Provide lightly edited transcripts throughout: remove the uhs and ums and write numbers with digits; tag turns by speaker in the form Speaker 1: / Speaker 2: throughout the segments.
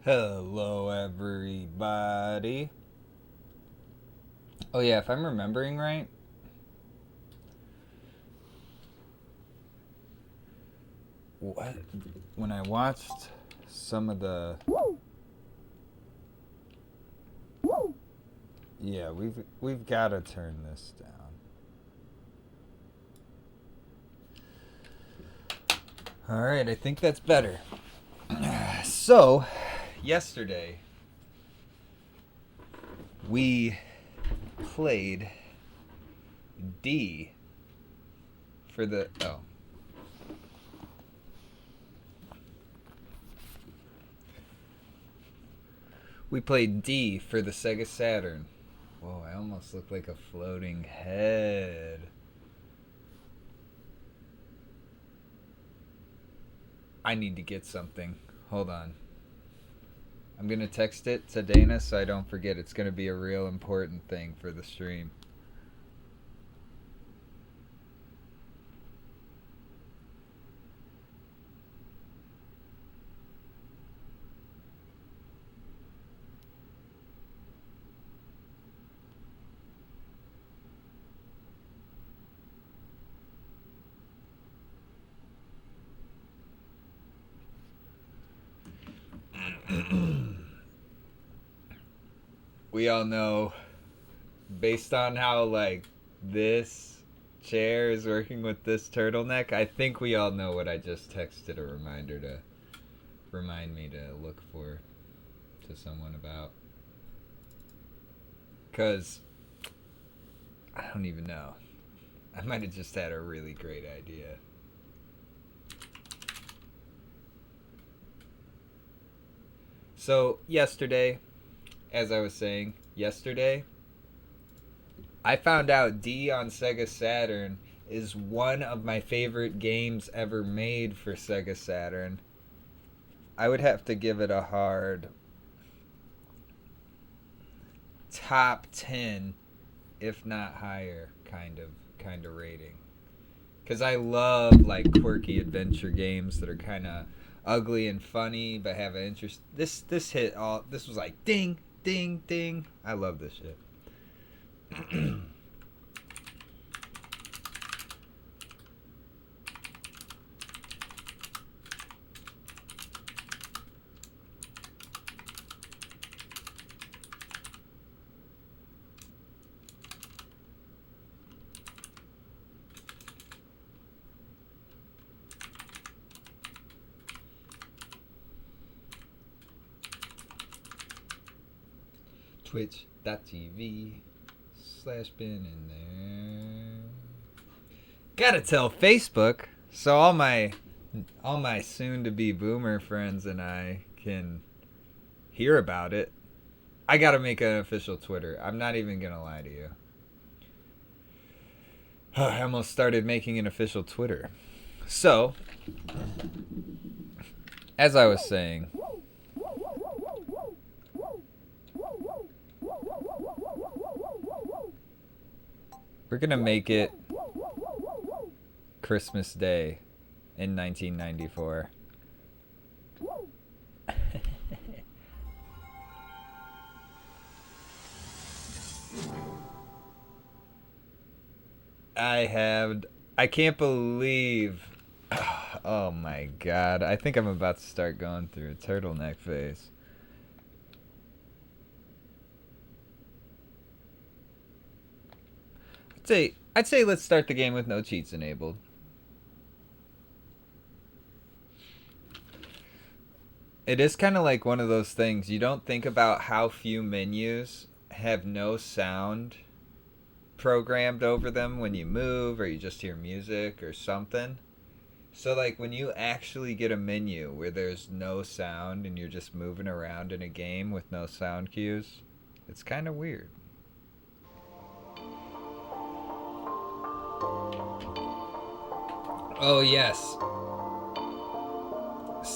Speaker 1: Hello, everybody. Oh, yeah, if I'm remembering right, what when I watched some of the. Yeah, we've got to turn this down. All right, I think that's better. So, yesterday, we played D for the. Oh. We played D for the Sega Saturn. Whoa, I almost look like a floating head. I need to get something. Hold on. I'm going to text it to Dana so I don't forget. It's going to be a real important thing for the stream. We all know, based on how, this chair is working with this turtleneck, I think we all know what I just texted a reminder to remind me to look for to someone about. Because I don't even know. I might have just had a really great idea. So, yesterday, as I was saying, I found out D on Sega Saturn is one of my favorite games ever made for Sega Saturn. I would have to give it a hard top 10, if not higher, kind of rating. Cuz I love quirky adventure games that are kind of ugly and funny but have an interest. This hit all. This was like ding ding ding. I love this shit. Twitch.tv/bin in there. Gotta tell Facebook so all my soon to be boomer friends and I can hear about it. I gotta make an official Twitter. I'm not even gonna lie to you. I almost started making an official Twitter. So, as I was saying, we're gonna make it Christmas Day in 1994. I can't believe. Oh my god. I think I'm about to start going through a turtleneck phase. I'd say let's start the game with no cheats enabled. It is kind of like one of those things. You don't think about how few menus have no sound programmed over them when you move or you just hear music or something. So, when you actually get a menu where there's no sound and you're just moving around in a game with no sound cues, it's kind of weird. Oh, yes.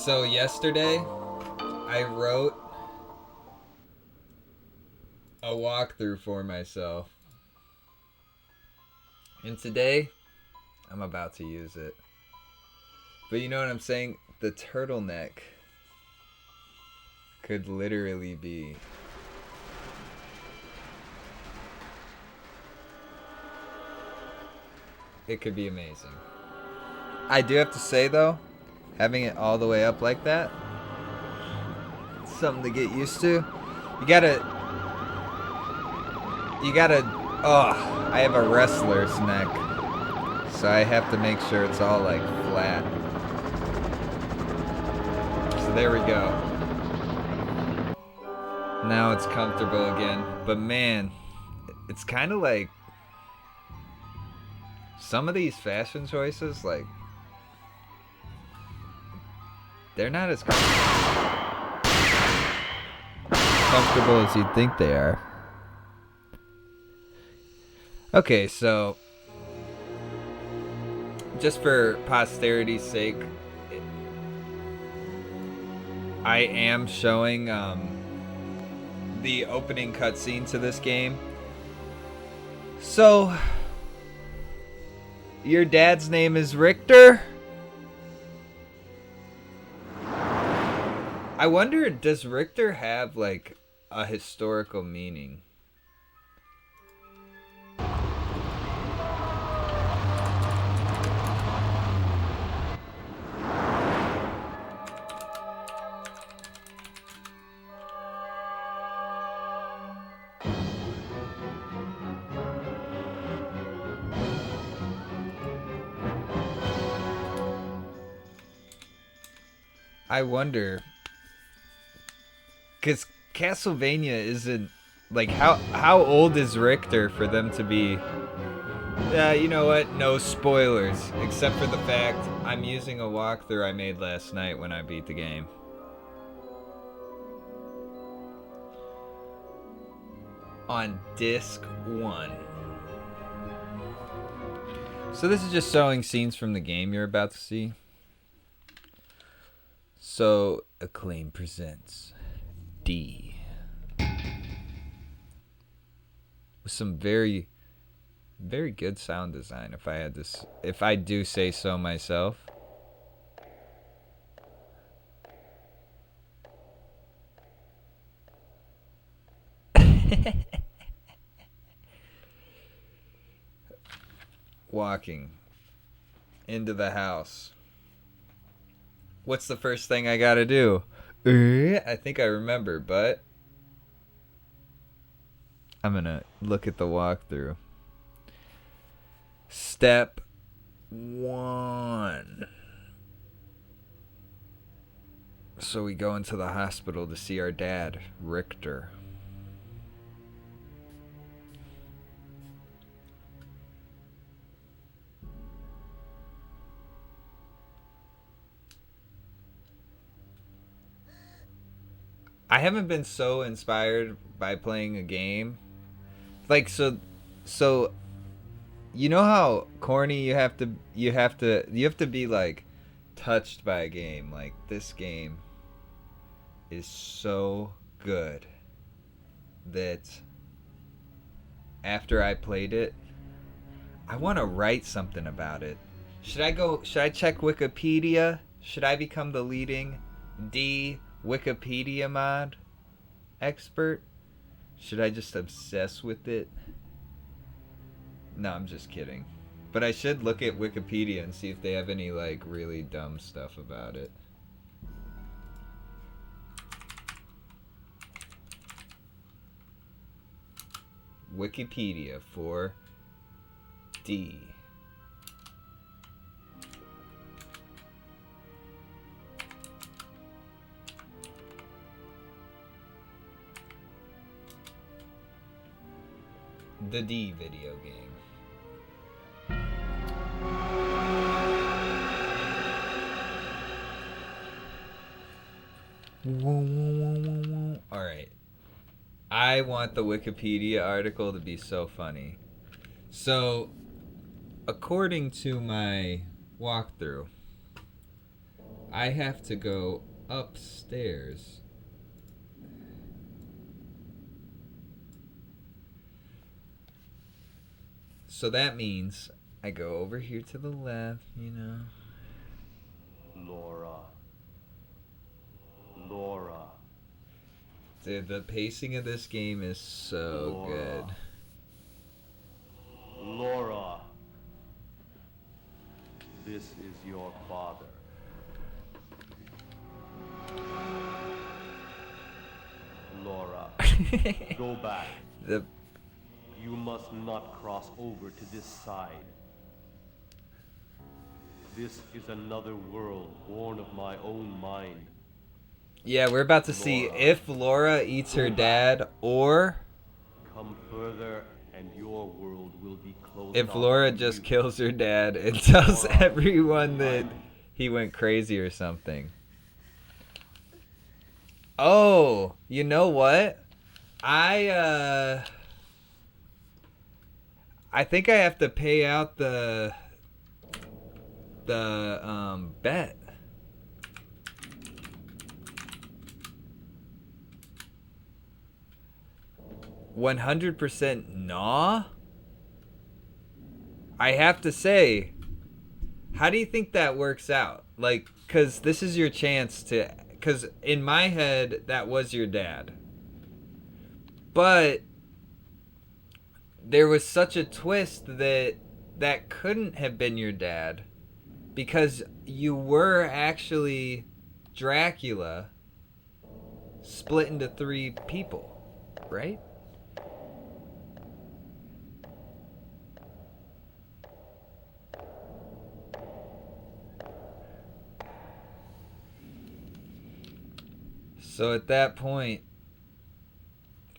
Speaker 1: So, yesterday, I wrote a walkthrough for myself. And today, I'm about to use it. But you know what I'm saying? The turtleneck could literally be. It could be amazing. I do have to say though, having it all the way up like that, it's something to get used to. You gotta, oh, I have a wrestler's neck. So I have to make sure it's all like flat. So there we go. Now it's comfortable again. But man, it's kind of like some of these fashion choices, like, they're not as comfortable as you'd think they are. Okay, so just for posterity's sake, I am showing the opening cutscene to this game. So, your dad's name is Richter? I wonder, does Richter have like a historical meaning? I wonder, because Castlevania isn't like how old is Richter for them to be? You know what? No spoilers, except for the fact I'm using a walkthrough I made last night when I beat the game. On disc 1. So this is just showing scenes from the game you're about to see. So, Acclaim presents D. With some very, very good sound design, if I do say so myself. Walking into the house. What's the first thing I gotta do? I think I remember, but I'm gonna look at the walkthrough. Step 1. So we go into the hospital to see our dad, Richter. I haven't been so inspired by playing a game. Like, so you know how corny you have to be like touched by a game. Like, this game is so good that after I played it, I want to write something about it. Should I check Wikipedia? Should I become the leading Wikipedia mod expert? Should I just obsess with it? No, I'm just kidding. But I should look at Wikipedia and see if they have any like really dumb stuff about it. Wikipedia for D. The D video game. Alright. I want the Wikipedia article to be so funny. So, according to my walkthrough, I have to go upstairs. So that means I go over here to the left, you know.
Speaker 2: Laura.
Speaker 1: Dude, the pacing of this game is so
Speaker 2: Laura.
Speaker 1: good.
Speaker 2: Laura. This is your father. Laura, go back.
Speaker 1: The
Speaker 2: You must not cross over to this side. This is another world born of my own mind.
Speaker 1: Yeah, we're about to see
Speaker 2: Laura,
Speaker 1: if Laura eats her dad or
Speaker 2: come further and your world will be closed
Speaker 1: if
Speaker 2: off
Speaker 1: Laura
Speaker 2: to
Speaker 1: just
Speaker 2: you.
Speaker 1: kills her dad and tells
Speaker 2: Laura,
Speaker 1: everyone that
Speaker 2: I'm-
Speaker 1: he went crazy or something. Oh, you know what? I I think I have to pay out the bet. 100% nah? I have to say, how do you think that works out? Like, because this is your chance to. Because in my head, that was your dad. But there was such a twist that that couldn't have been your dad. Because you were actually Dracula split into three people, right? So at that point,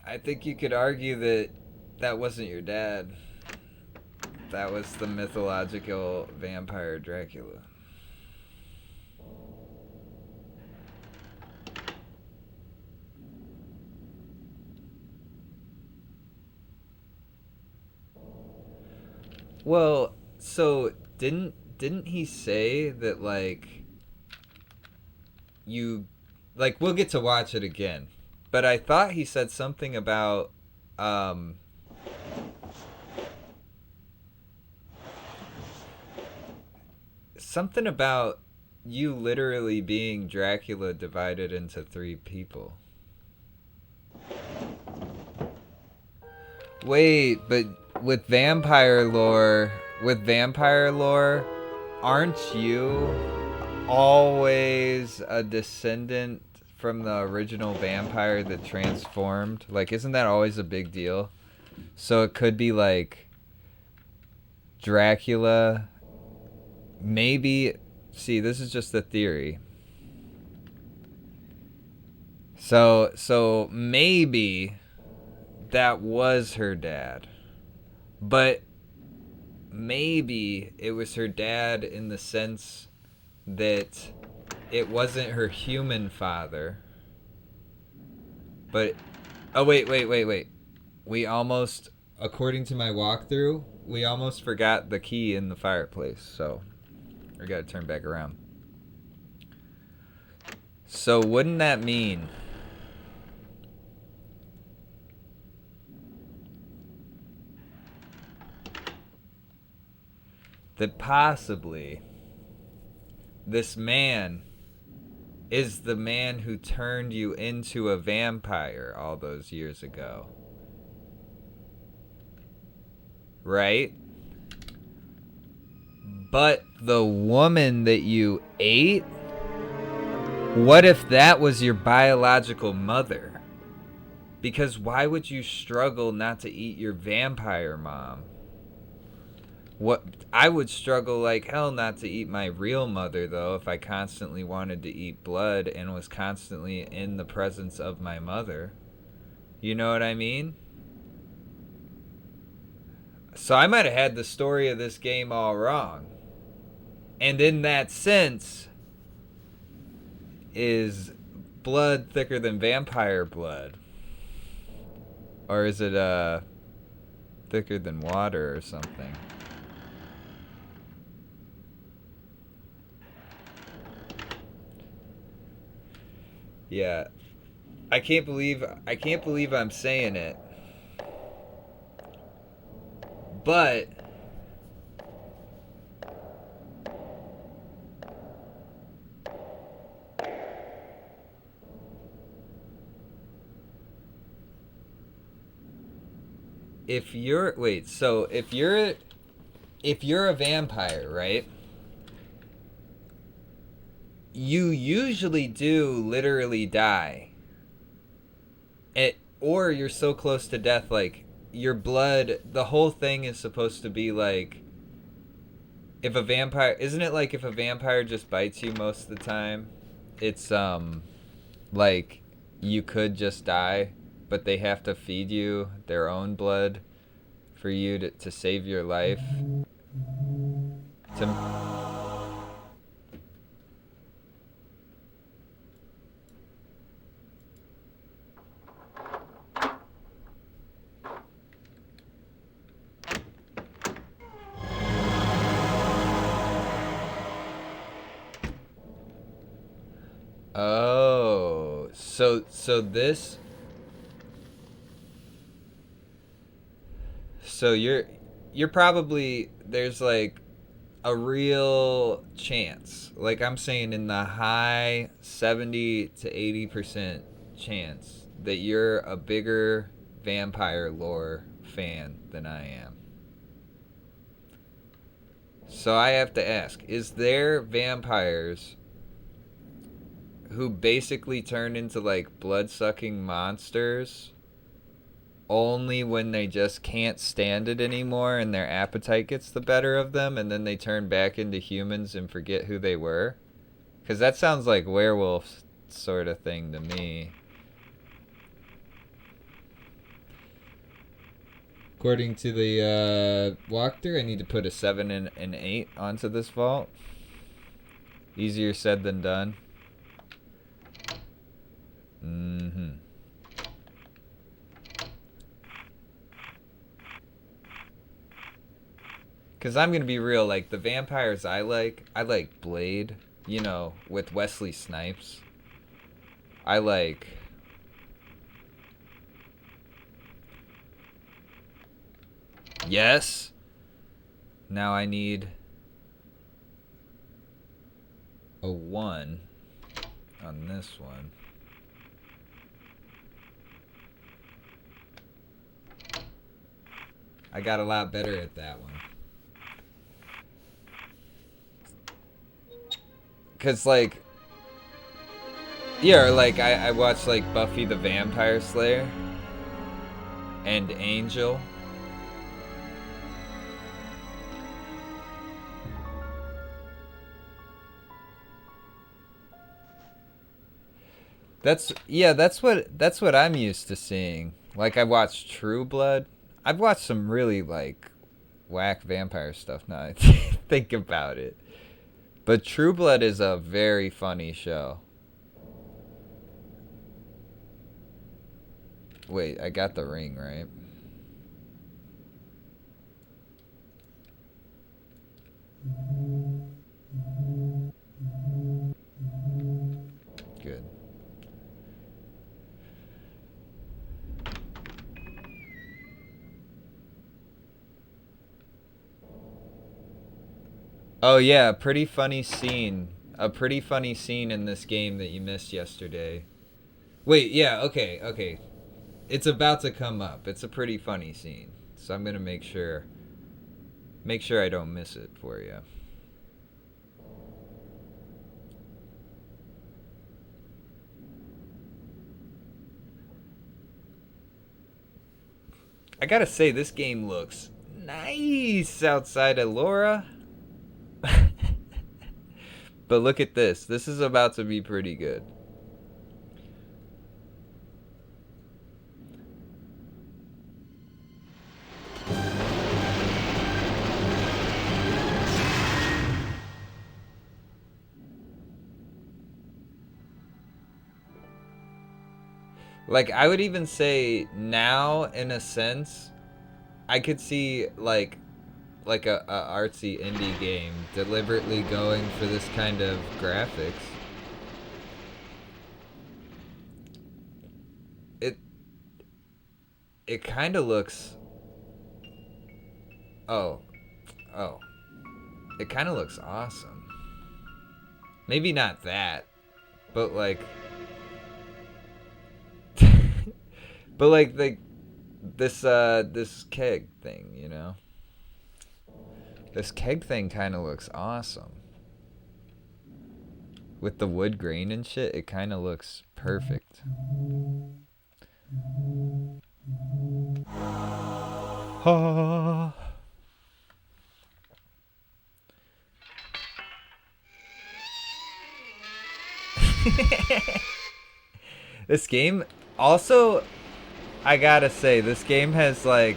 Speaker 1: I think you could argue that that wasn't your dad. That was the mythological vampire Dracula. Well, so didn't he say that like you like we'll get to watch it again. But I thought he said something about um something about you literally being Dracula divided into three people. Wait, but with vampire lore, aren't you always a descendant from the original vampire that transformed? Like, isn't that always a big deal? So it could be like Dracula. Maybe. See, this is just a theory. So maybe that was her dad. But maybe it was her dad in the sense that it wasn't her human father. But oh wait. We almost according to my walkthrough, we almost forgot the key in the fireplace. So we got to turn back around. So wouldn't that mean that possibly this man is the man who turned you into a vampire all those years ago? Right? But the woman that you ate, what if that was your biological mother? Because why would you struggle not to eat your vampire mom? What I would struggle like hell not to eat my real mother though if I constantly wanted to eat blood and was constantly in the presence of my mother. You know what I mean? So I might have had the story of this game all wrong. And in that sense, is blood thicker than vampire blood? Or is it thicker than water or something? Yeah. I can't believe I'm saying it. But if you're wait, so if you're a vampire, right? You usually do literally die. Or you're so close to death, like your blood, the whole thing is supposed to be like, if a vampire, isn't it like if a vampire just bites you most of the time, it's like you could just die, but they have to feed you their own blood for you to save your life. To Oh, so you're probably, there's like a real chance. Like I'm saying, in the high 70 to 80% chance that you're a bigger vampire lore fan than I am. So I have to ask, is there vampires who basically turn into like blood-sucking monsters only when they just can't stand it anymore and their appetite gets the better of them, and then they turn back into humans and forget who they were? Because that sounds like werewolf sort of thing to me. According to the walkthrough, I need to put a 7 and an 8 onto this vault. Easier said than done. Mm-hmm. Because I'm going to be real, like, the vampires I like Blade, you know, with Wesley Snipes. I like... Yes! Now I need a 1 on this one. I got a lot better at that one. Because, like... Yeah, or like, I watched, like, Buffy the Vampire Slayer and Angel. That's what I'm used to seeing. Like, I watched True Blood. I've watched some really, like, whack vampire stuff now I think about it. But True Blood is a very funny show. Wait, I got the ring, right? Good. Oh yeah, pretty funny scene. A pretty funny scene in this game that you missed yesterday. Wait, yeah, okay. It's about to come up. It's a pretty funny scene. So I'm going to make sure I don't miss it for you. I got to say, this game looks nice outside of Laura. But look at this. This is about to be pretty good. Like, I would even say now, in a sense, I could see like a artsy indie game deliberately going for this kind of graphics. It it kind of looks, oh oh it kind of looks awesome. Maybe not that, but like but like this keg thing, you know. This keg thing kind of looks awesome. With the wood grain and shit, it kind of looks perfect. This game also, I gotta say, this game has like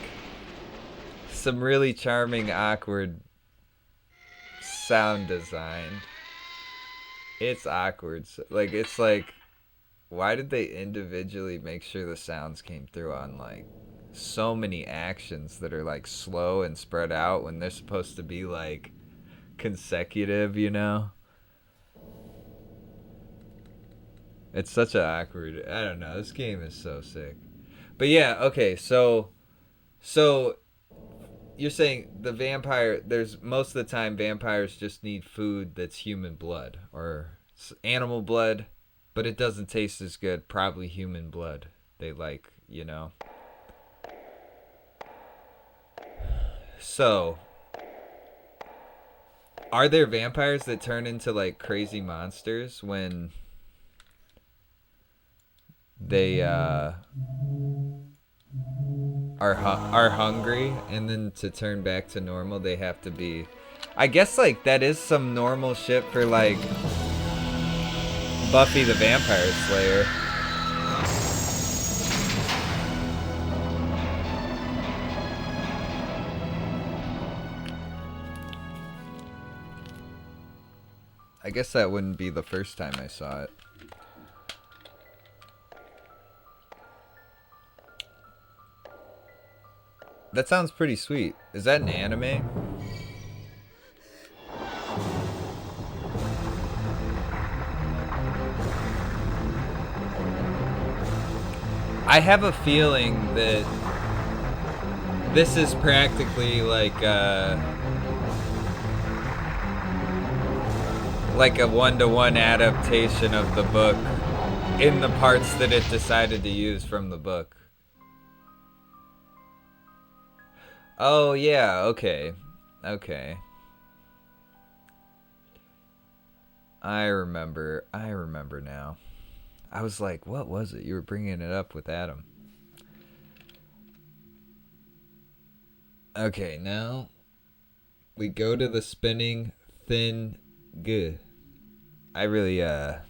Speaker 1: some really charming, awkward sound design. It's awkward. Like, it's like, why did they individually make sure the sounds came through on like so many actions that are like slow and spread out when they're supposed to be like consecutive, you know? It's such a awkward. I don't know. This game is so sick. But yeah, okay. So you're saying the vampire? There's most of the time vampires just need food that's human blood or animal blood, but it doesn't taste as good. Probably human blood. They like, you know. So, are there vampires that turn into like crazy monsters when they are hungry, and then to turn back to normal they have to be, I guess like that is some normal shit for like Buffy the Vampire Slayer. I guess that wouldn't be the first time I saw it. That sounds pretty sweet. Is that an anime? I have a feeling that this is practically like a one-to-one adaptation of the book in the parts that it decided to use from the book. Oh, yeah, okay. Okay. I remember now. I was like, what was it? You were bringing it up with Adam. Okay, now we go to the spinning thin g. I really have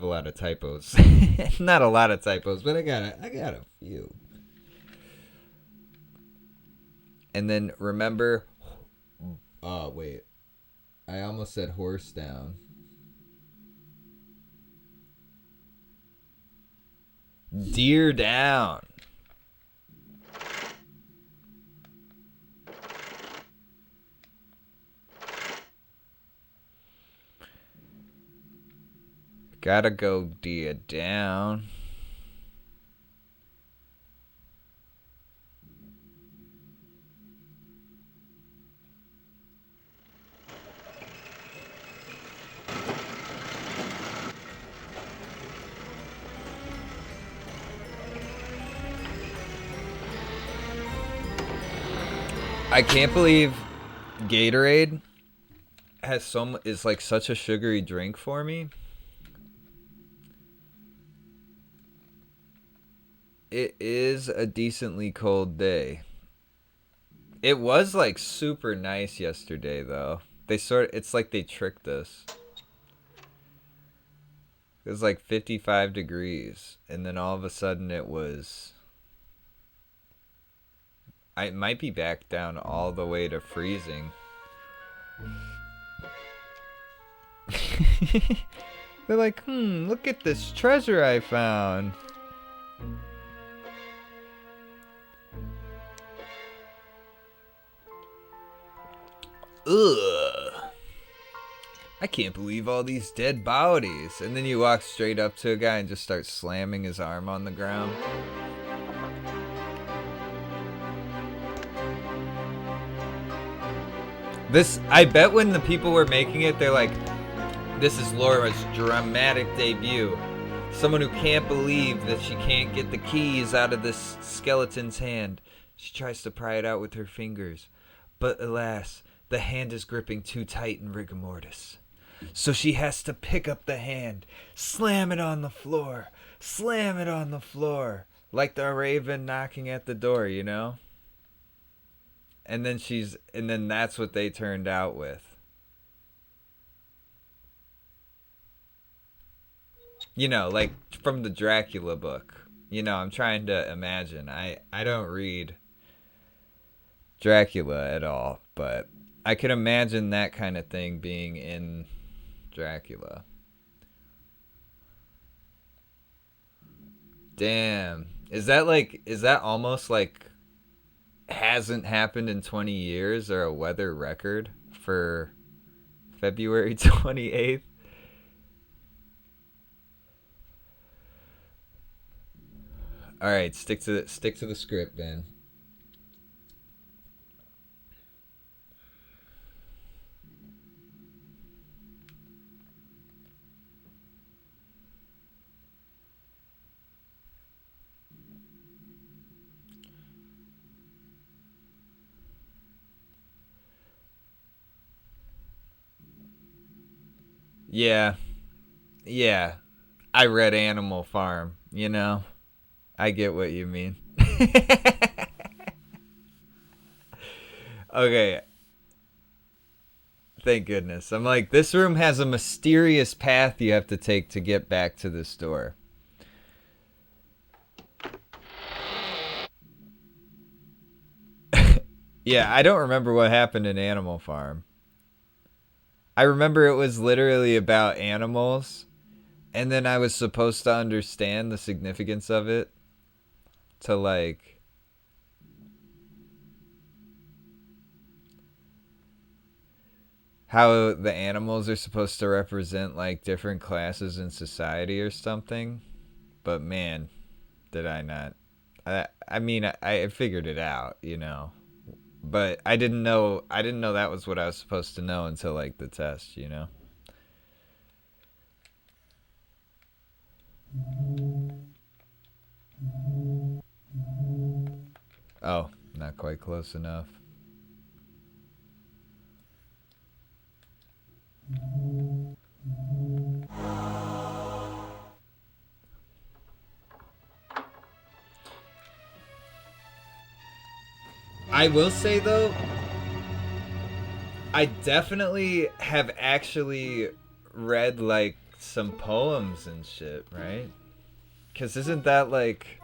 Speaker 1: a lot of typos. Not a lot of typos, but I got a few. And then remember, oh wait, I almost said horse down. Deer down. Gotta go deer down. I can't believe Gatorade is like such a sugary drink for me. It is a decently cold day. It was like super nice yesterday though. It's like they tricked us. It was like 55 degrees and then all of a sudden it might be back down all the way to freezing. They're like, look at this treasure I found. Ugh. I can't believe all these dead bodies. And then you walk straight up to a guy and just start slamming his arm on the ground. I bet when the people were making it, they're like, this is Laura's dramatic debut. Someone who can't believe that she can't get the keys out of this skeleton's hand. She tries to pry it out with her fingers. But alas, the hand is gripping too tight in rigor mortis. So she has to pick up the hand, slam it on the floor, slam it on the floor. Like the raven knocking at the door, you know? And then that's what they turned out with. You know, like from the Dracula book. You know, I'm trying to imagine. I don't read Dracula at all, but I could imagine that kind of thing being in Dracula. Damn. Is that almost like hasn't happened in 20 years or a weather record for February 28th? All right, stick to the script, Ben. Yeah. Yeah. I read Animal Farm, you know. I get what you mean. Okay. Thank goodness. I'm like, this room has a mysterious path you have to take to get back to this door. Yeah, I don't remember what happened in Animal Farm. I remember it was literally about animals, and then I was supposed to understand the significance of it to like how the animals are supposed to represent like different classes in society or something. But man, did I not. I mean, I figured it out, you know. But I didn't know that was what I was supposed to know until like the test, you know. Oh, not quite close enough. I will say though, I definitely have actually read like some poems and shit, right? Cuz isn't that like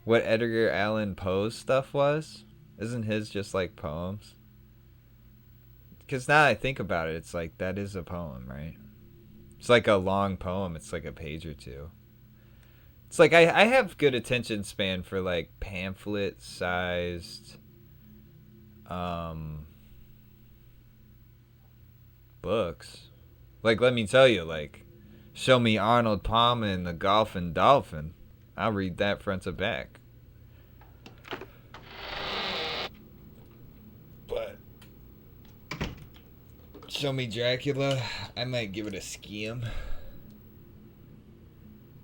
Speaker 1: what Edgar Allan Poe's stuff was? Isn't his just like poems? Cuz now I think about it, it's like that is a poem, right? It's like a long poem, it's like a page or two. It's like I have good attention span for like pamphlet sized um books. Like, let me tell you, like, show me Arnold Palmer and the Golfing Dolphin. I'll read that front to back. But show me Dracula, I might give it a skim.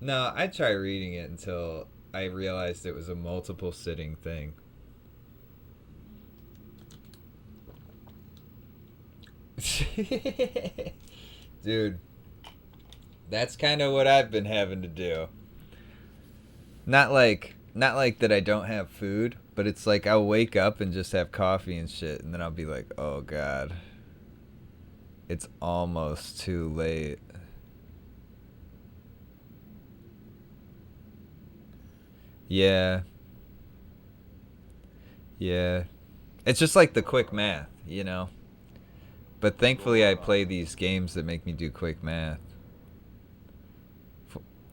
Speaker 1: No, I tried reading it until I realized it was a multiple sitting thing. Dude, that's kind of what I've been having to do. Not like that I don't have food, but it's like I'll wake up and just have coffee and shit, and then I'll be like, "Oh god. It's almost too late." Yeah. Yeah. It's just like the quick math, you know. But thankfully I play these games that make me do quick math.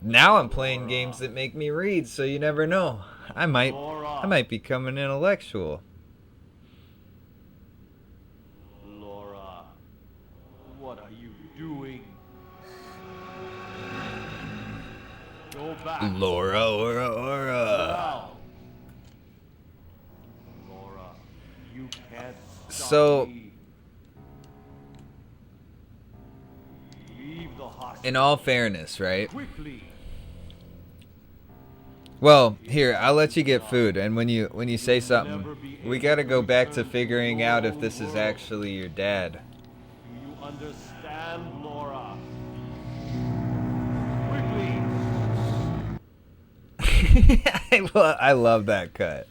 Speaker 1: Now I'm playing games that make me read, so you never know. I might become an intellectual.
Speaker 2: Laura, what are you doing? Go back.
Speaker 1: Laura, ora.
Speaker 2: Now. Laura, you can't stop
Speaker 1: So,
Speaker 2: me. Leave the hospital
Speaker 1: in all fairness, right?
Speaker 2: quickly.
Speaker 1: Well, here, I'll let you get food, and when you say something,
Speaker 2: Never be
Speaker 1: we
Speaker 2: able
Speaker 1: gotta
Speaker 2: to
Speaker 1: go back to
Speaker 2: return
Speaker 1: figuring out if
Speaker 2: your
Speaker 1: this is
Speaker 2: world.
Speaker 1: actually your dad.
Speaker 2: Do you understand, Laura? Quickly!
Speaker 1: I love that cut.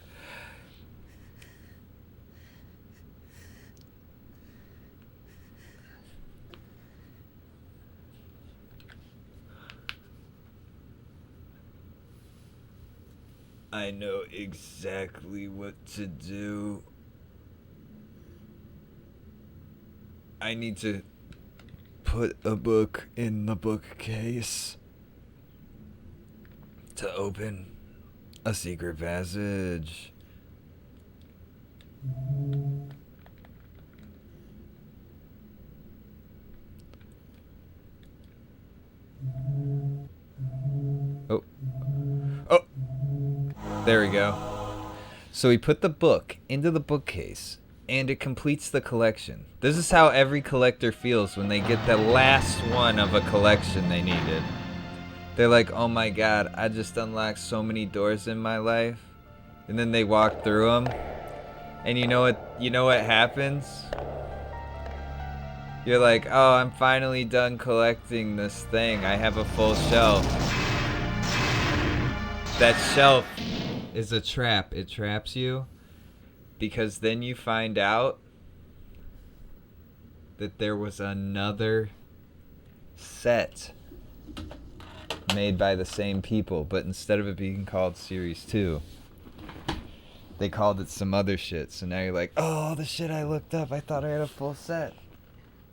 Speaker 1: I know exactly what to do. I need to put a book in the bookcase to open a secret passage. Oh. Oh. There we go. So he put the book into the bookcase, and it completes the collection. This is how every collector feels when they get the last one of a collection they needed. They're like, oh my god, I just unlocked so many doors in my life. And then they walk through them. And you know what happens? You're like, oh, I'm finally done collecting this thing. I have a full shelf. That shelf is a trap. It traps you because then you find out that there was another set made by the same people, but instead of it being called Series 2, they called it some other shit. So now you're like, oh, the shit I looked up, I thought I had a full set.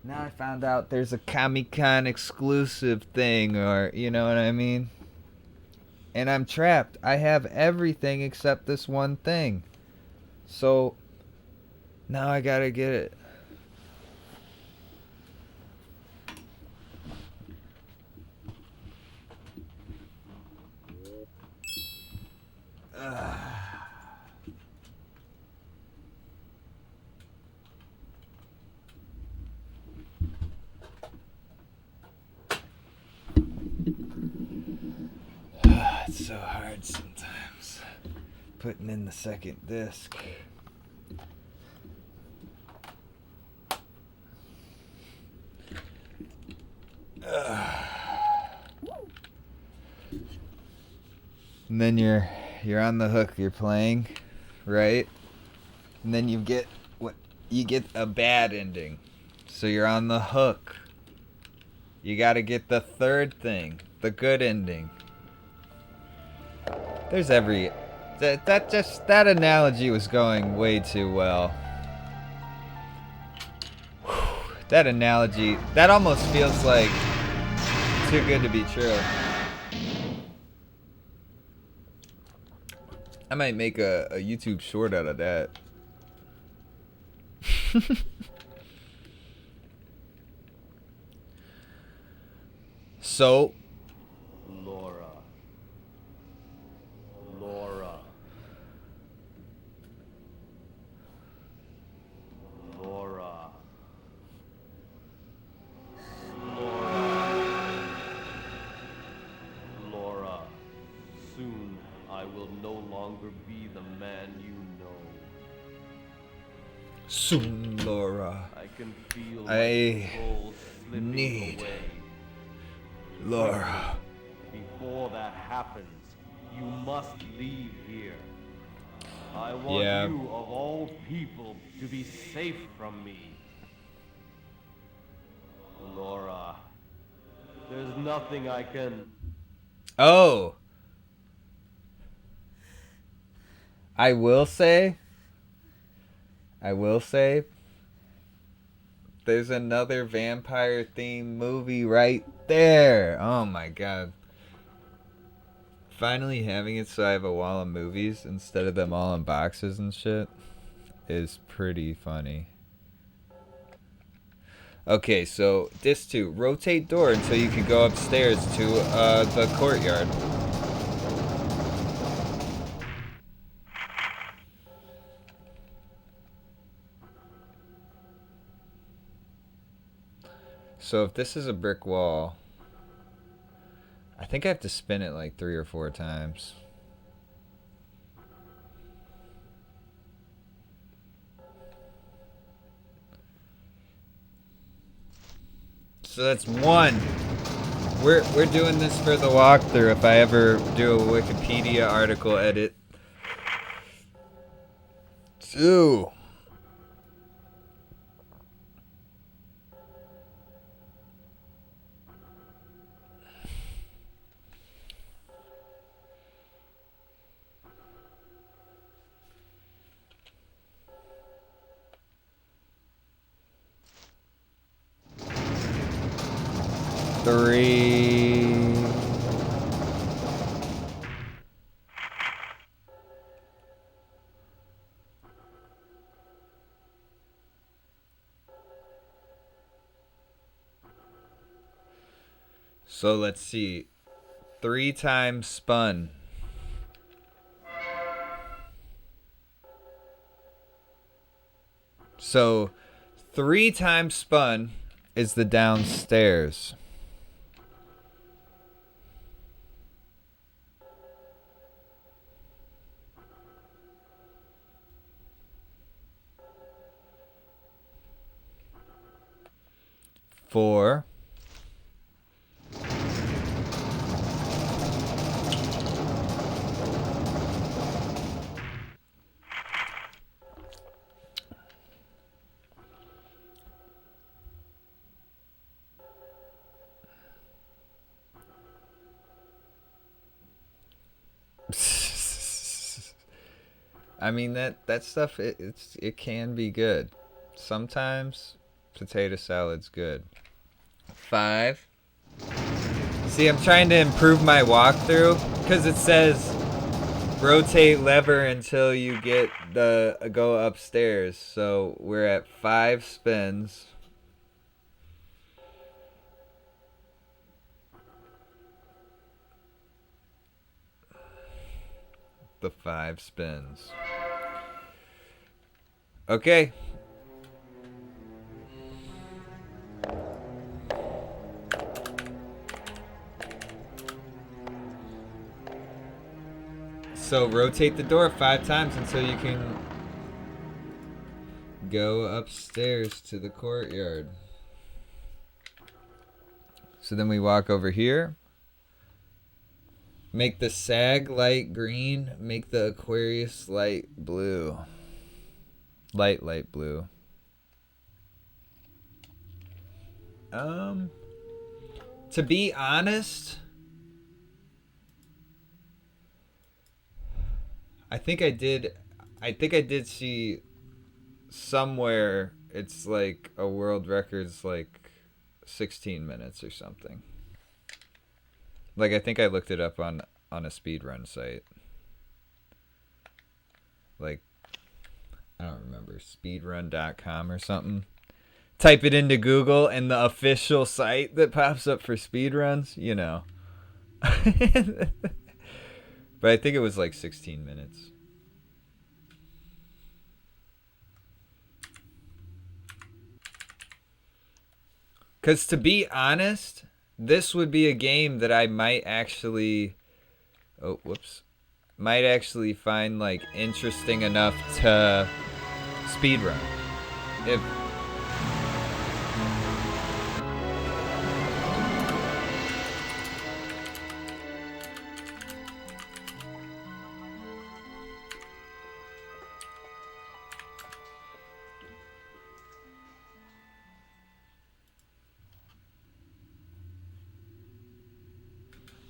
Speaker 1: Now I found out there's a Comic-Con exclusive thing, or you know what I mean? And I'm trapped. I have everything except this one thing. So now I gotta get it. It's so hard sometimes. Putting in the second disc. And then you're on the hook. You're playing, right? And then you get a bad ending. So you're on the hook. You got to get the third thing, the good ending. There's every that analogy was going way too well. That analogy, that almost feels like too good to be true. I might make a YouTube short out of that. So,
Speaker 2: Laura. Laura. Laura. Laura. Laura. Soon I will no longer be the man you know.
Speaker 1: soon, Laura,
Speaker 2: I can feel my
Speaker 1: I
Speaker 2: control slipping
Speaker 1: need
Speaker 2: away.
Speaker 1: Laura.
Speaker 2: Before that happens, you must leave here. I want
Speaker 1: Yeah.
Speaker 2: you, of all people, to be safe from me. Laura, there's nothing I can...
Speaker 1: Oh, I will say, there's another vampire themed movie right there. Oh my god. Finally having it so I have a wall of movies instead of them all in boxes and shit is pretty funny. Okay, so this too. Rotate door until you can go upstairs to the courtyard. So if this is a brick wall, I think I have to spin it like 3 or 4 times. So that's 1. We're doing this for the walkthrough if I ever do a Wikipedia article edit. 2. Three. So let's see. 3 times spun. So 3 times spun is the downstairs. Four. I mean that stuff it can be good. Sometimes potato salad's good. 5. See, I'm trying to improve my walkthrough because it says rotate lever until you get the go upstairs. So we're at 5 spins. The 5 spins. Okay. So rotate the door 5 times until you can go upstairs to the courtyard. So then we walk over here. Make the sag light green. Make the Aquarius light blue. Light blue. To be honest, I think I did see somewhere it's like a world record's like 16 minutes or something. Like I think I looked it up on a speedrun site. Like I don't remember, speedrun.com or something. Type it into Google and the official site that pops up for speedruns, you know. But I think it was like 16 minutes. Because to be honest, this would be a game that I might actually... Oh, whoops. Might actually find like interesting enough to speedrun. If...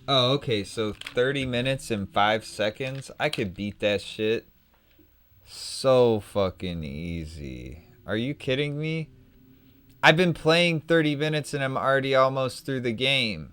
Speaker 1: Oh, okay, so 30 minutes and 5 seconds? I could beat that shit so fucking easy. Are you kidding me? I've been playing 30 minutes and I'm already almost through the game.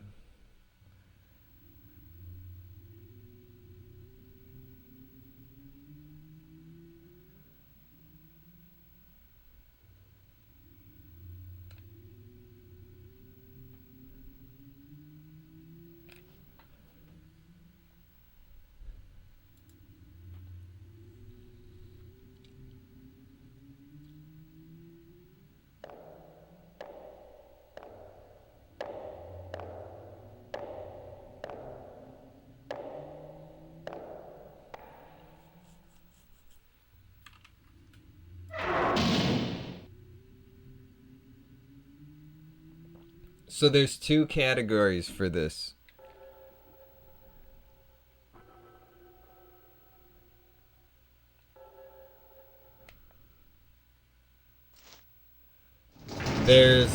Speaker 1: So there's two categories for this. There's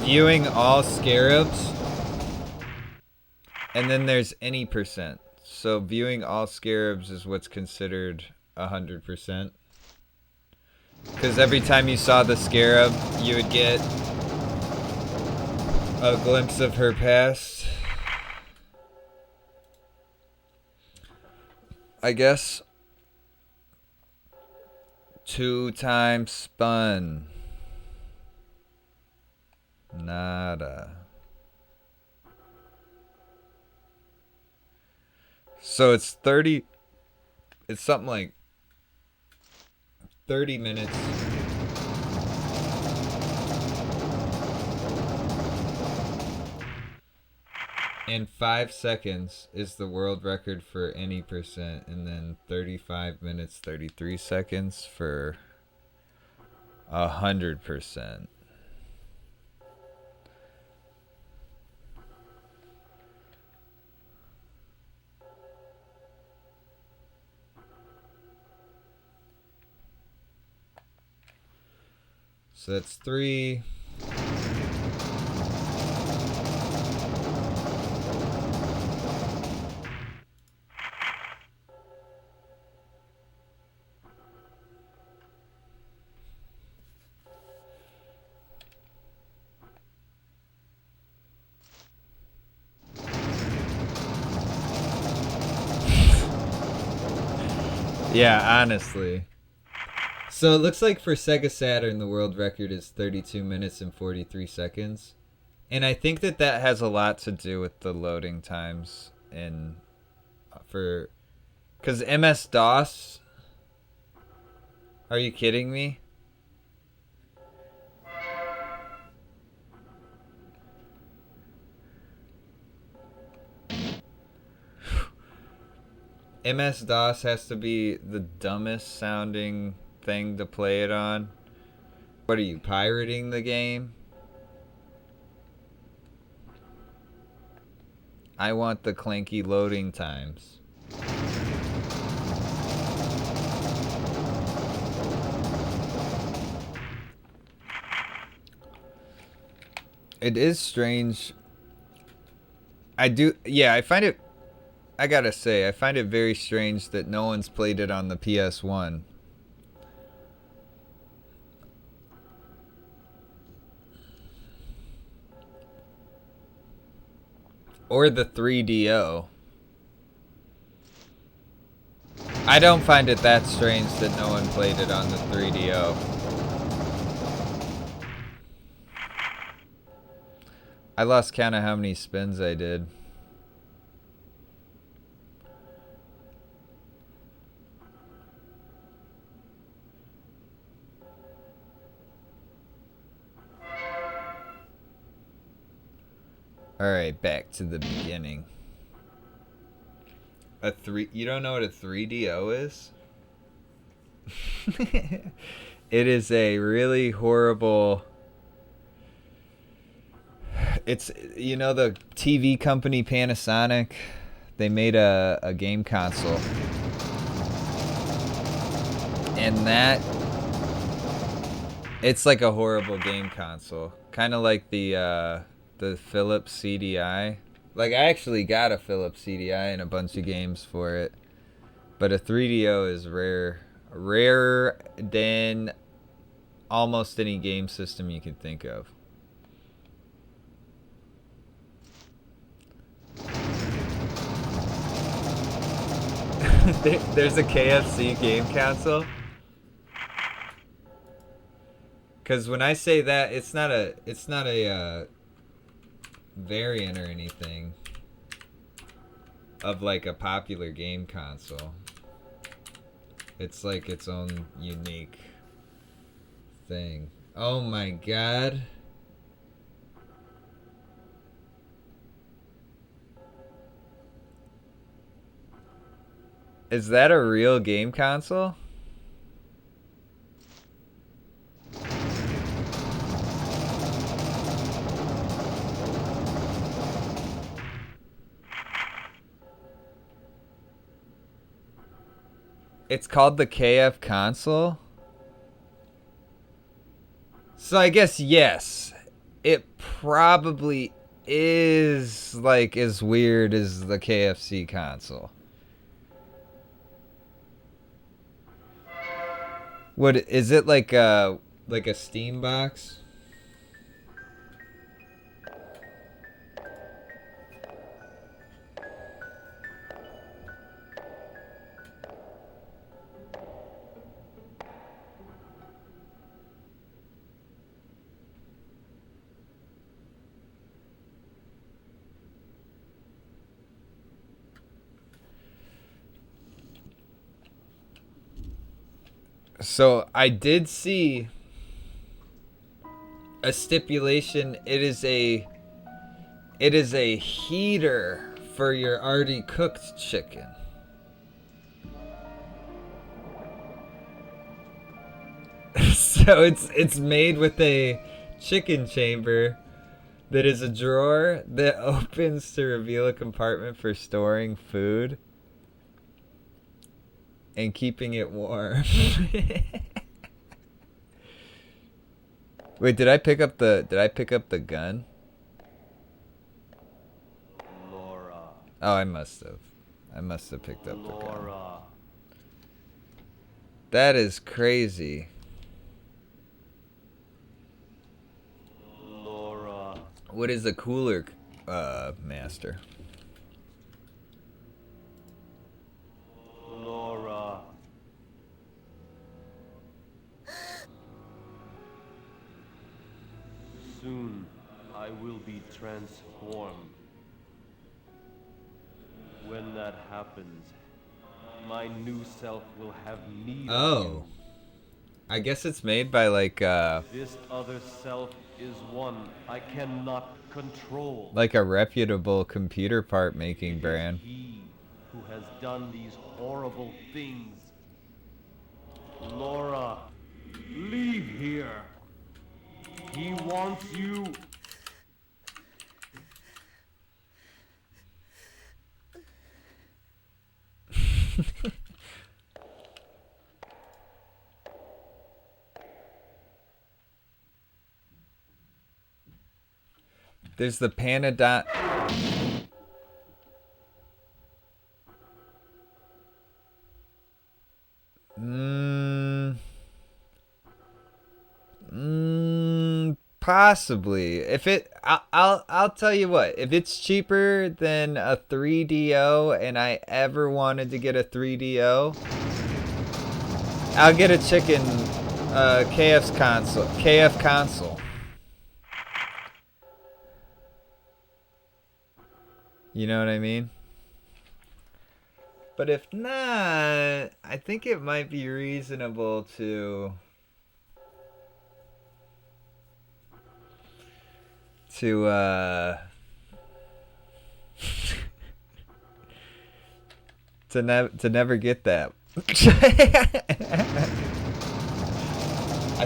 Speaker 1: viewing all scarabs, and then there's any percent. So viewing all scarabs is what's considered 100%. Because every time you saw the scarab, you would get a glimpse of her past. I guess. 2 times spun. Nada. So it's 30. It's something like 30 minutes. And 5 seconds is the world record for any percent. And then 35 minutes, 33 seconds for 100%. So that's 3. Yeah, honestly. So it looks like for Sega Saturn, the world record is 32 minutes and 43 seconds. And I think that that has a lot to do with the loading times and for... Because MS-DOS... Are you kidding me? MS-DOS has to be the dumbest sounding thing to play it on. What are you, pirating the game? I want the clanky loading times. It is strange. I find it... I gotta say, I find it very strange that no one's played it on the PS1. Or the 3DO. I don't find it that strange that no one played it on the 3DO. I lost count of how many spins I did. Alright, back to the beginning. You don't know what a 3DO is? It is a really horrible... It's, you know, the TV company Panasonic? They made a game console. And that... It's like a horrible game console. Kind of like the Philips CDI. Like, I actually got a Philips CDI and a bunch of games for it. But a 3DO is rare. Rarer than almost any game system you can think of. There's a KFC game console. Because when I say that, it's not a variant or anything of like a popular game console. It's like its own unique thing. Oh my god. Is that a real game console? It's called the KF console. So I guess yes, it probably is like as weird as the KFC console. What is it like a Steam box? So I did see a stipulation. It is a heater for your already cooked chicken. So it's made with a chicken chamber that is a drawer that opens to reveal a compartment for storing food and keeping it warm. Wait, did I pick up the gun?
Speaker 2: Laura.
Speaker 1: Oh, I must have. I must have picked up the gun.
Speaker 2: Laura.
Speaker 1: That is crazy.
Speaker 2: Laura.
Speaker 1: What is a cooler master?
Speaker 2: Laura. Soon I will be transformed. When that happens, my new self will have need of
Speaker 1: Oh.
Speaker 2: you.
Speaker 1: I guess it's made by
Speaker 2: This other self is one I cannot control.
Speaker 1: like a reputable computer part making
Speaker 2: It is
Speaker 1: brand.
Speaker 2: he who has done these horrible things. Laura, leave here. He wants you.
Speaker 1: There's the Panadot. Possibly. If it, I'll tell you what. If it's cheaper than a 3DO, and I ever wanted to get a 3DO, I'll get a chicken, KF's console, KF console. You know what I mean? But if not, I think it might be reasonable to to never get that. I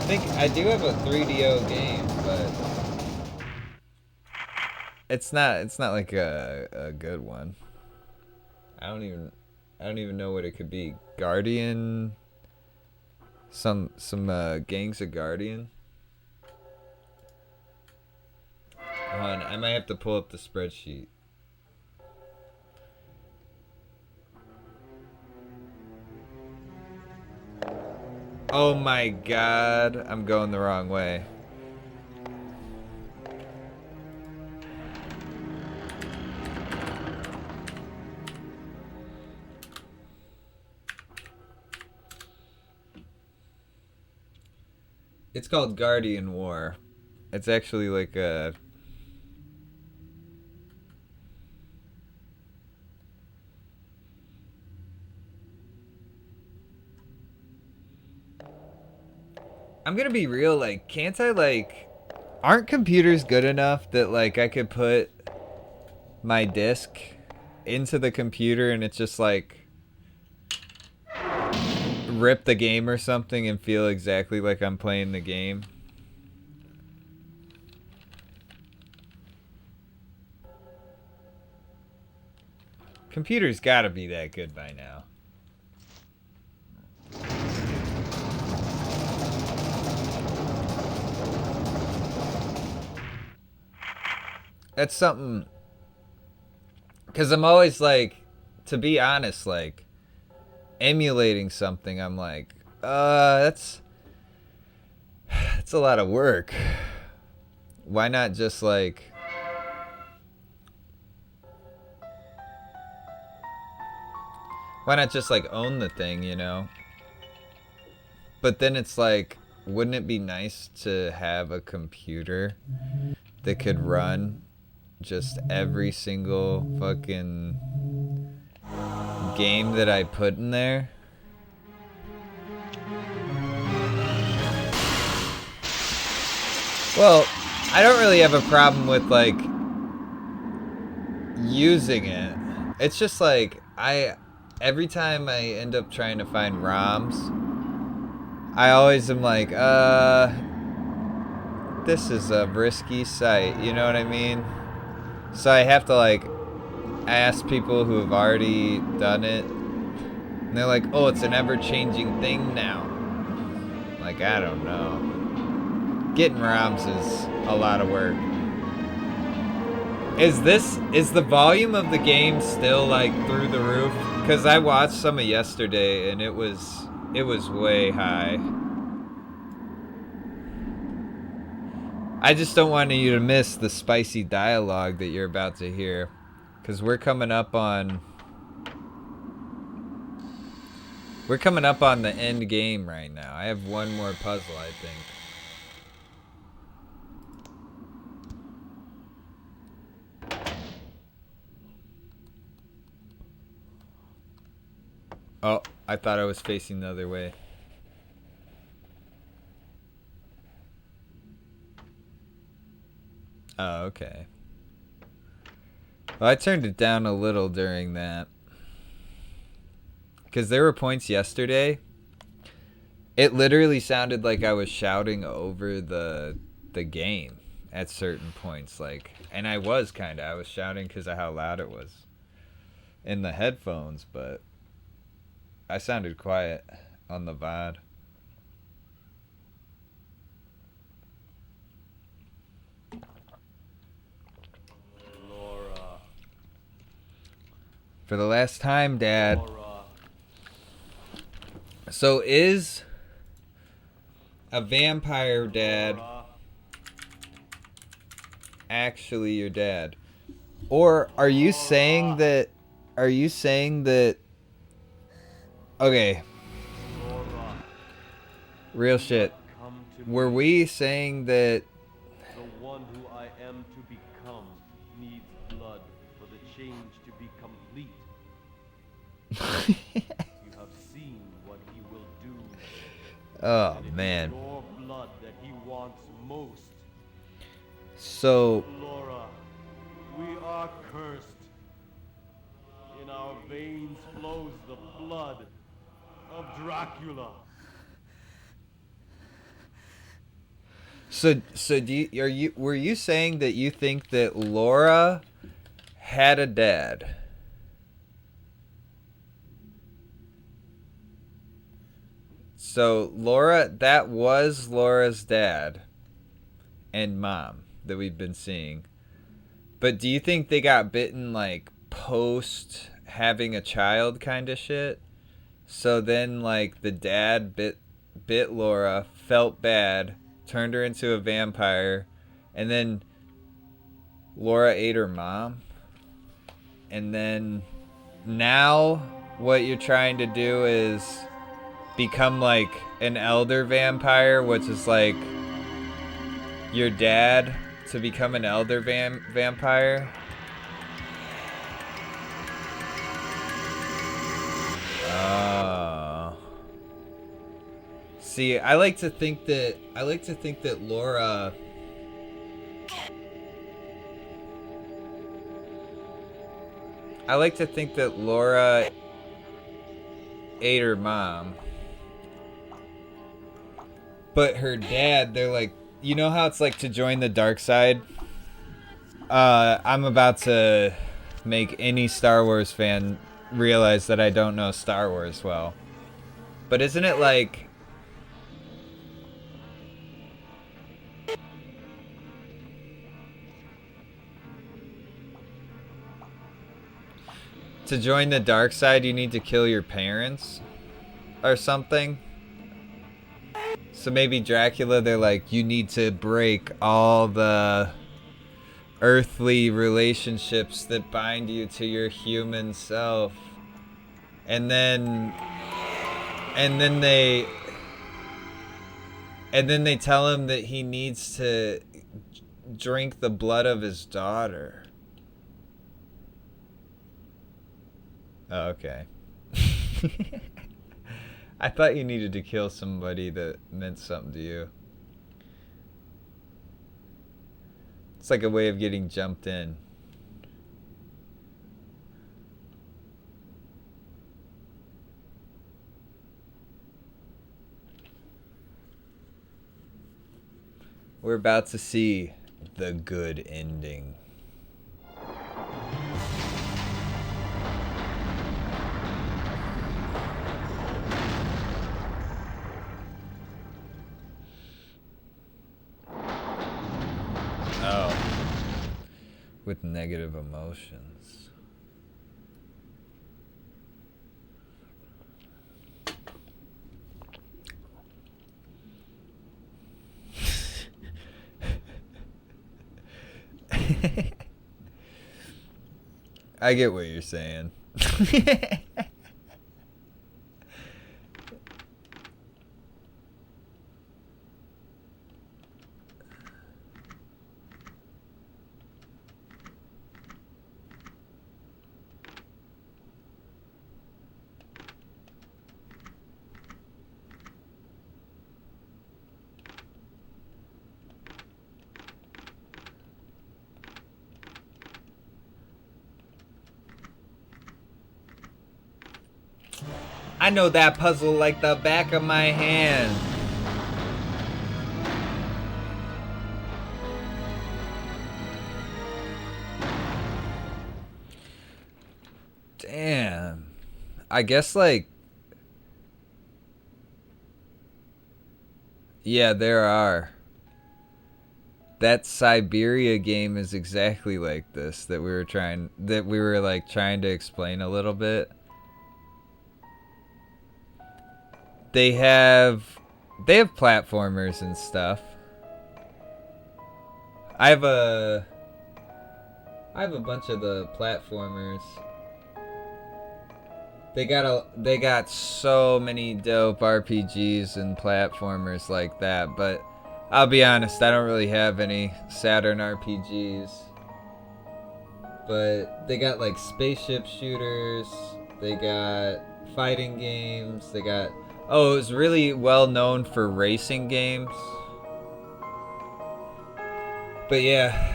Speaker 1: think I do have a 3DO game, but it's not like a good one. I don't even know what it could be. Guardian, some gangs of Guardian. Hold on, I might have to pull up the spreadsheet. Oh my god, I'm going the wrong way. It's called Guardian War. It's actually like a... I'm gonna be real, like, can't I, like... Aren't computers good enough that, like, I could put my disc into the computer and it's just, like... rip the game or something and feel exactly like I'm playing the game? Computers gotta be that good by now. that's something. Because I'm always like, to be honest, like emulating something. I'm like, that's a lot of work. Why not just like own the thing, you know? But then it's like, wouldn't it be nice to have a computer that could run just every single fucking game that I put in there? Well, I don't really have a problem with like using it. It's just like every time I end up trying to find ROMs, I always am like, this is a risky site, you know what I mean? So I have to like ask people who have already done it, and they're like, oh, it's an ever-changing thing now. Like, I don't know. Getting ROMs is a lot of work. Is the volume of the game still like through the roof? Because I watched some of yesterday and it was way high. I just don't want you to miss the spicy dialogue that you're about to hear, because we're coming up on the end game right now. I have one more puzzle, I think. Oh, I thought I was facing the other way. Oh, okay. Well, I turned it down a little during that. Because there were points yesterday, it literally sounded like I was shouting over the game at certain points. Like, and I was shouting because of how loud it was in the headphones, but I sounded quiet on the VOD.
Speaker 2: Laura.
Speaker 1: For the last time, Dad.
Speaker 2: Laura.
Speaker 1: So is a vampire dad actually your dad? Or are you saying that... Okay. Real shit. Were we saying that...
Speaker 2: The one who I am to become needs blood for the change to be complete. You have seen what he will do.
Speaker 1: Oh,
Speaker 2: and it
Speaker 1: man.
Speaker 2: is your blood that he wants most.
Speaker 1: So...
Speaker 2: Laura, we are cursed. In our veins flows the blood of Dracula.
Speaker 1: So were you saying that you think that Laura had a dad? So that was Laura's dad and mom that we've been seeing. But do you think they got bitten like post having a child kind of shit? So then like the dad bit Laura, felt bad, turned her into a vampire, and then Laura ate her mom. And then now what you're trying to do is become like an elder vampire, which is like your dad to become an elder vampire. Oh. See, I like to think that Laura... ate her mom. But her dad, they're like... You know how it's like to join the dark side? I'm about to make any Star Wars fan realize that I don't know Star Wars well. But isn't it like... to join the dark side, you need to kill your parents or something. So maybe Dracula, they're like, you need to break all the earthly relationships that bind you to your human self. And then and then they tell him that he needs to drink the blood of his daughter. Oh, okay. I thought you needed to kill somebody that meant something to you. It's like a way of getting jumped in. We're about to see the good ending. Oh. With negative emotions. I get what you're saying. I know that puzzle like the back of my hand. Damn. I guess like... Yeah, there are. That Siberia game is exactly like this that we were trying to explain a little bit. They have platformers and stuff. I have a bunch of the platformers. They got so many dope RPGs and platformers like that, but I'll be honest, I don't really have any Saturn RPGs. But they got like spaceship shooters, they got fighting games, they got... Oh, it was really well known for racing games. But yeah.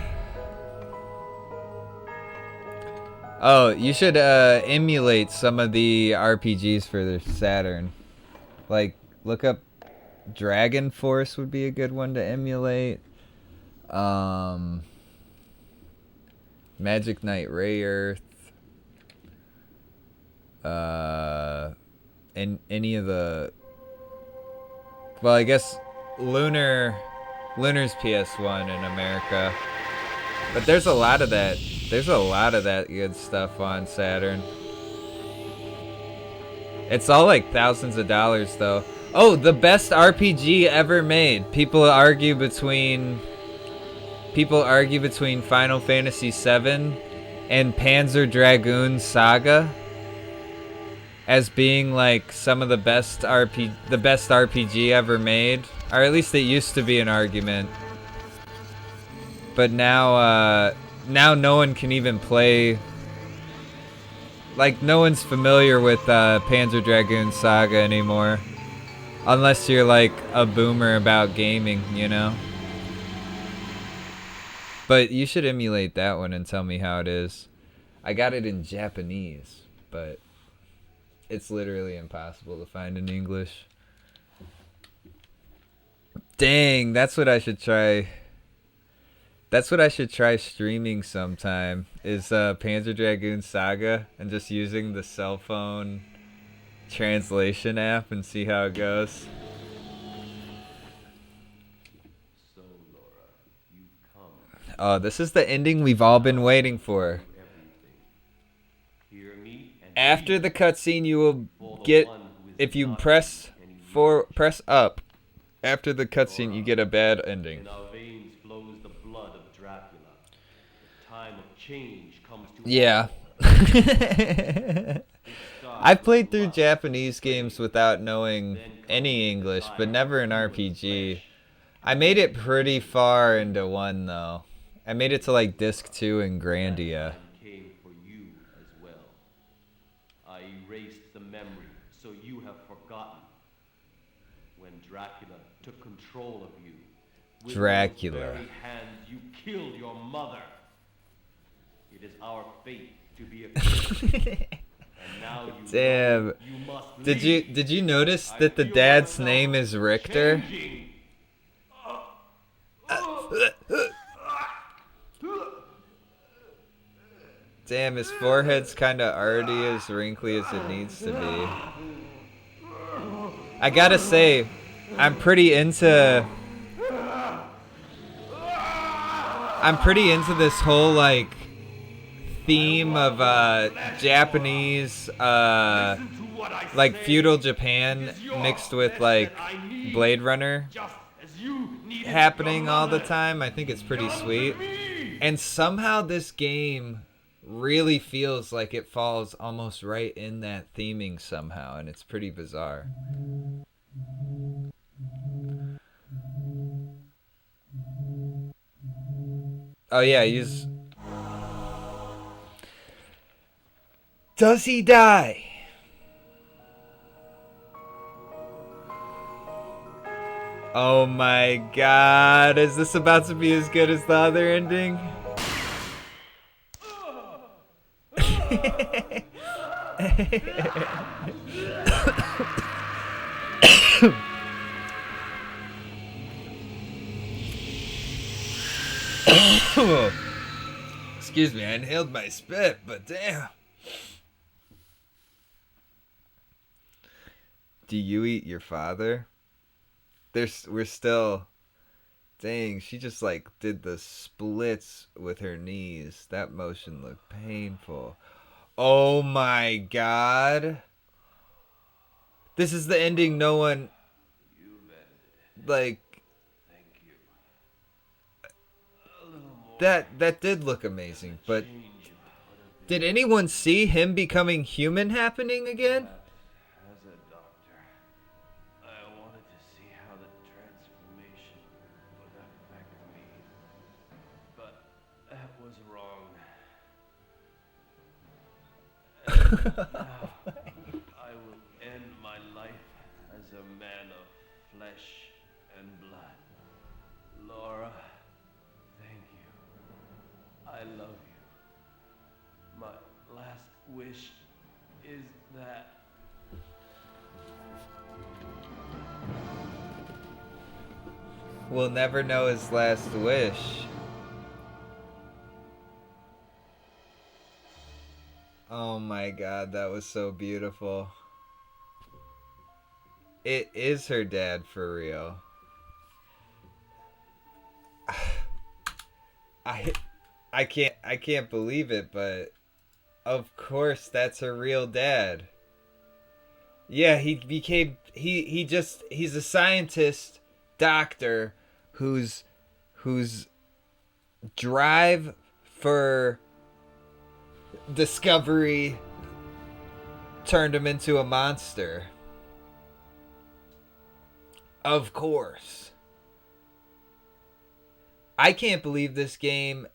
Speaker 1: Oh, you should emulate some of the RPGs for the Saturn. Like, look up Dragon Force would be a good one to emulate. Magic Knight Ray Earth. And any of the... Well, I guess Lunar's PS1 in America. But there's a lot of that. There's a lot of that good stuff on Saturn. It's all like thousands of dollars though. Oh, the best RPG ever made. People argue between Final Fantasy VII and Panzer Dragoon Saga as being like some of the best RPG ever made, or at least it used to be an argument. But now no one can even play. Like, no one's familiar with Panzer Dragoon Saga anymore, unless you're like a boomer about gaming, you know. But you should emulate that one and tell me how it is. I got it in Japanese, but it's literally impossible to find in English. Dang, that's what I should try. That's what I should try streaming sometime, is Panzer Dragoon Saga, and just using the cell phone translation app and see how it goes.
Speaker 2: So, Laura, you've come.
Speaker 1: Oh, this is the ending we've all been waiting for.
Speaker 2: Everything. hear me and
Speaker 1: After
Speaker 2: heed
Speaker 1: the cutscene, you will
Speaker 2: for the
Speaker 1: get,
Speaker 2: one who is
Speaker 1: if you
Speaker 2: not
Speaker 1: press
Speaker 2: anymore.
Speaker 1: press up. After the cutscene, you get a bad ending.
Speaker 2: In our veins flows the blood of Dracula. The time of change comes to
Speaker 1: Yeah.
Speaker 2: all. It starts
Speaker 1: I've
Speaker 2: with
Speaker 1: played through
Speaker 2: lust
Speaker 1: Japanese
Speaker 2: for
Speaker 1: games
Speaker 2: slavery,
Speaker 1: without knowing
Speaker 2: then comes
Speaker 1: any
Speaker 2: the
Speaker 1: English, but
Speaker 2: desire
Speaker 1: never
Speaker 2: for
Speaker 1: an
Speaker 2: human
Speaker 1: RPG.
Speaker 2: flesh,
Speaker 1: I made it pretty far into one though. I made it to like disc 2 in
Speaker 2: That
Speaker 1: Grandia.
Speaker 2: time came for you as well. I erased the memory so you have forgotten. When Dracula took control of you, with
Speaker 1: Dracula.
Speaker 2: those very hands you killed your mother. It is our fate to be acquitted. And now you
Speaker 1: Damn.
Speaker 2: know you must
Speaker 1: Did
Speaker 2: leave.
Speaker 1: you notice
Speaker 2: I
Speaker 1: that the
Speaker 2: feel
Speaker 1: dad's
Speaker 2: myself
Speaker 1: name is Richter?
Speaker 2: changing.
Speaker 1: Damn, his forehead's kind of already as wrinkly as it needs to be. I gotta say, I'm pretty into this whole like theme of Japanese like feudal Japan mixed with like Blade Runner happening all the time. I think it's pretty sweet. And somehow this game really feels like it falls almost right in that theming somehow, and it's pretty bizarre. Oh yeah, he's... Does he die? Oh my god, is this about to be as good as the other ending? Excuse me, I inhaled my spit, but damn. Do you eat your father? We're still... Dang, she just like did the splits with her knees. That motion looked painful. Oh my god. This is the ending no one... Like... That did look amazing, but... Did anyone see him becoming human happening again?
Speaker 2: As a doctor, I wanted to see how the transformation would affect me. But that was wrong. And now, I will end my life as a man of flesh and blood. Laura, thank you. I love you. My last wish is that...
Speaker 1: We'll never know his last wish. Oh my god, that was so beautiful. It is her dad for real. I can't believe it, but of course that's her real dad. Yeah, he's a scientist, doctor whose drive for discovery turned him into a monster. Of course. I can't believe this game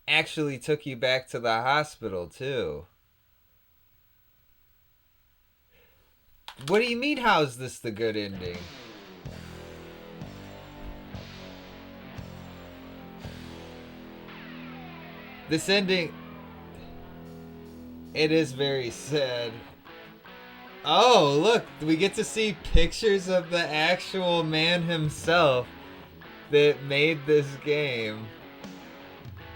Speaker 1: actually took you back to the hospital, too. What do you mean, how's this the good ending? This ending... It is very sad. Oh, look, we get to see pictures of the actual man himself that made this game.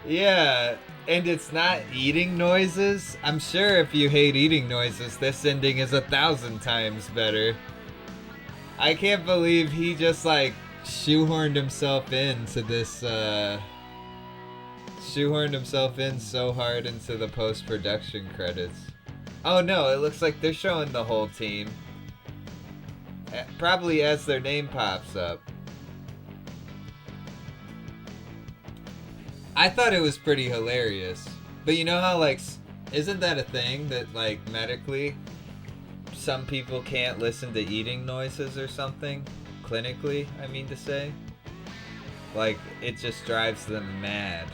Speaker 1: Yeah, and it's not eating noises. I'm sure if you hate eating noises, this ending is 1,000 times better. I can't believe he just like shoehorned himself into this, shoehorned himself in so hard into the post-production credits. Oh no, it looks like they're showing the whole team. Probably as their name pops up. I thought it was pretty hilarious. But you know how, like, isn't that a thing that, like, medically, some people can't listen to eating noises or something? Clinically, I mean to say. Like, it just drives them mad.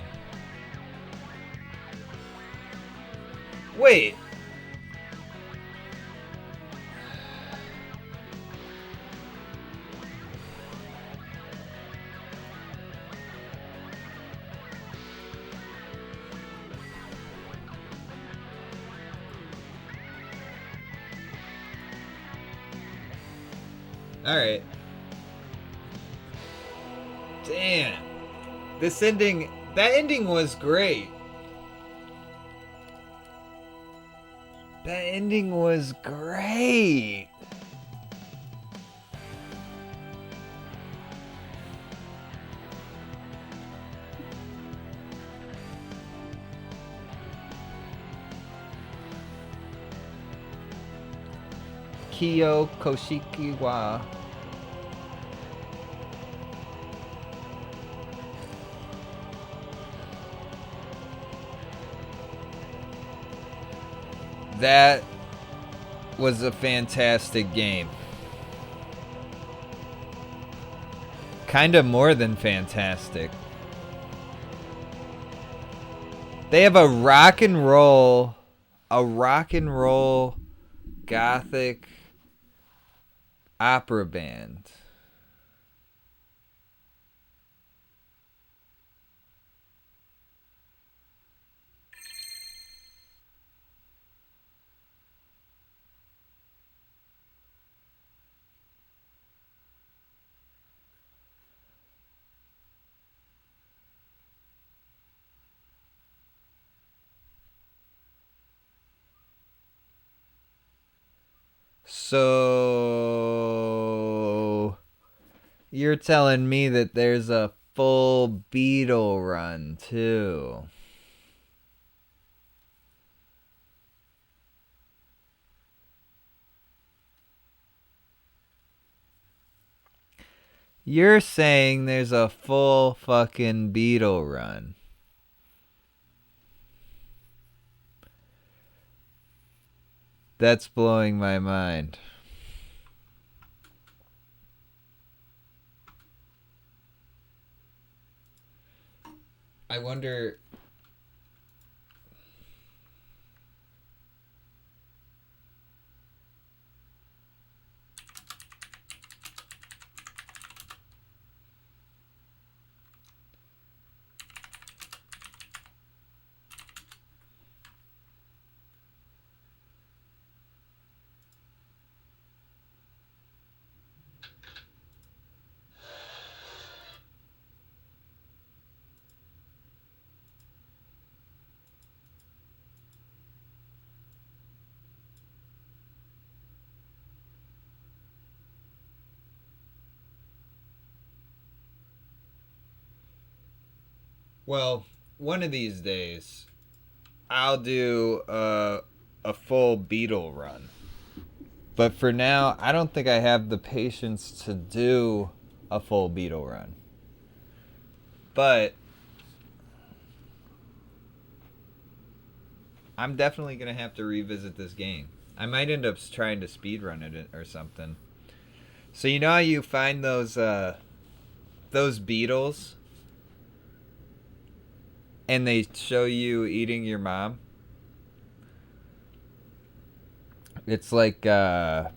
Speaker 1: Wait. Alright. Damn. This ending... That ending was great. That ending was great. Kiyo Koshikiwa. That was a fantastic game. Kinda more than fantastic. They have a rock and roll gothic opera band. So you're telling me that there's a full Beetle run too? You're saying there's a full fucking Beetle run? That's blowing my mind. I wonder... Well, one of these days, I'll do a full Beetle run. But for now, I don't think I have the patience to do a full Beetle run. But I'm definitely going to have to revisit this game. I might end up trying to speedrun it or something. So you know how you find those beetles and they show you eating your mom? It's like at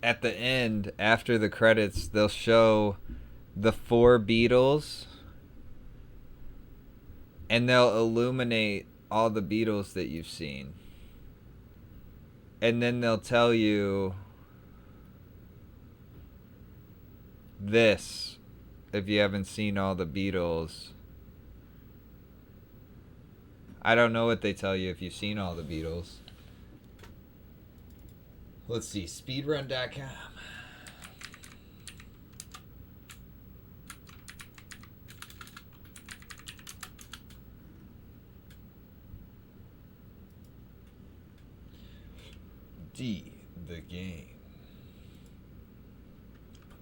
Speaker 1: the end, after the credits, they'll show the 4 beetles and they'll illuminate all the beetles that you've seen. And then they'll tell you this if you haven't seen all the beetles. I don't know what they tell you if you've seen all the beetles. Let's see, speedrun.com. D, the game.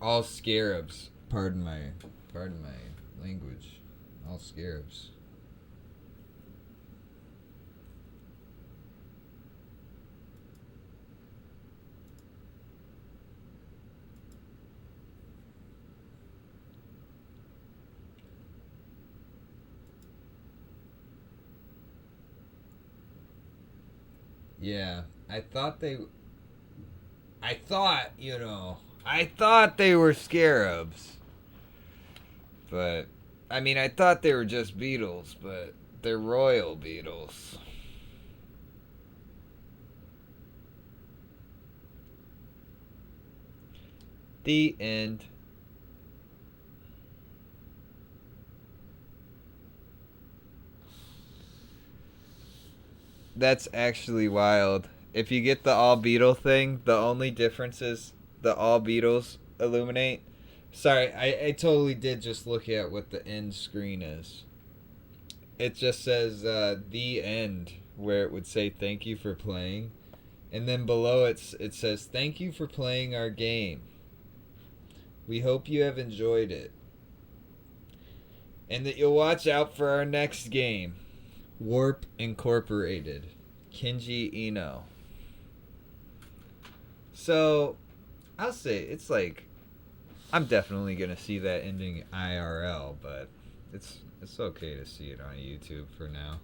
Speaker 1: All scarabs. Pardon my language. All scarabs. Yeah, I thought, I thought they were scarabs. But, I mean, I thought they were just beetles, but they're royal beetles. The end. That's actually wild. If you get the all beetle thing, the only difference is the all beetles illuminate. Sorry, I totally did just look at what the end screen is. It just says the end, where it would say thank you for playing. And then below it says thank you for playing our game. We hope you have enjoyed it. And that you'll watch out for our next game. Warp Incorporated. Kenji Eno. So, I'll say it's like I'm definitely gonna see that ending IRL, but it's okay to see it on YouTube for now.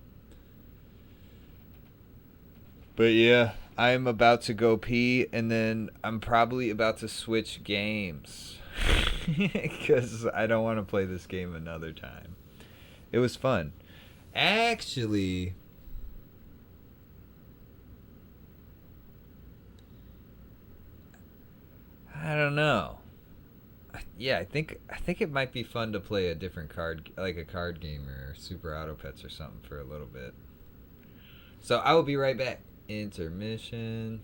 Speaker 1: But yeah, I'm about to go pee, and then I'm probably about to switch games because I don't want to play this game another time. It was fun. Actually, I don't know. Yeah, I think it might be fun to play a different card, like a card game or Super Auto Pets or something for a little bit. So I will be right back. Intermission.